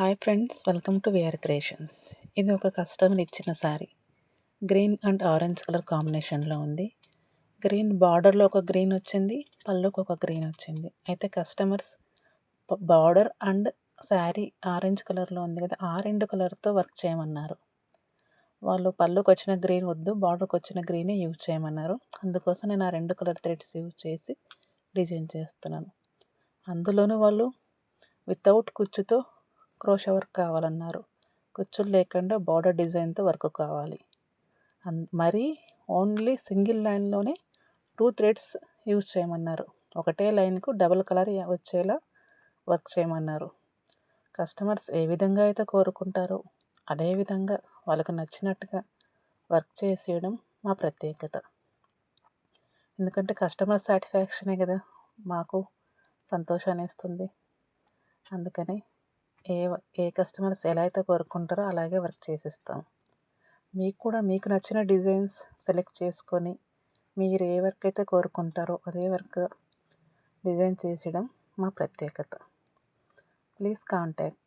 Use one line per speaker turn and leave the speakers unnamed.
Hi friends, welcome to VR creations. ఇది ఒక customer ఇచ్చిన sari. Green and orange colour కాంబినేషన్లో ఉంది. గ్రీన్ బార్డర్లో ఒక గ్రీన్ వచ్చింది, పళ్ళుకి ఒక గ్రీన్ వచ్చింది. అయితే customers border and sari orange కలర్లో ఉంది కదా, ఆ రెండు కలర్తో వర్క్ చేయమన్నారు. వాళ్ళు పళ్ళుకి వచ్చిన గ్రీన్ వద్దు, బార్డర్కి వచ్చిన గ్రీనే యూజ్ చేయమన్నారు. అందుకోసం నేను ఆ రెండు కలర్ థ్రెడ్స్ యూజ్ చేసి డిజైన్ చేస్తున్నాను. అందులోనూ వాళ్ళు వితౌట్ కుచ్చుతో క్రోషా వర్క్ కావాలన్నారు. కుచ్చులు లేకుండా బార్డర్ డిజైన్తో వర్క్ కావాలి. మరి ఓన్లీ సింగిల్ లైన్లోనే 2 థ్రెడ్స్ యూజ్ చేయమన్నారు. ఒకటే లైన్కు డబుల్ కలర్ వచ్చేలా వర్క్ చేయమన్నారు. కస్టమర్స్ ఏ విధంగా అయితే కోరుకుంటారో అదే విధంగా వాళ్ళకు నచ్చినట్టుగా వర్క్ చేసేయడం మా ప్రత్యేకత. ఎందుకంటే కస్టమర్ సాటిస్ఫాక్షనే కదా మాకు సంతోషాన్ని ఇస్తుంది. అందుకని ఏ కస్టమర్స్ ఎలా అయితే కోరుకుంటారో అలాగే వర్క్ చేసిస్తాం. మీకు కూడా మీకు నచ్చిన డిజైన్స్ సెలెక్ట్ చేసుకొని మీరు ఏ వర్క్ అయితే కోరుకుంటారో అదే వర్క్ డిజైన్ చేసడం మా ప్రత్యేకత. Please contact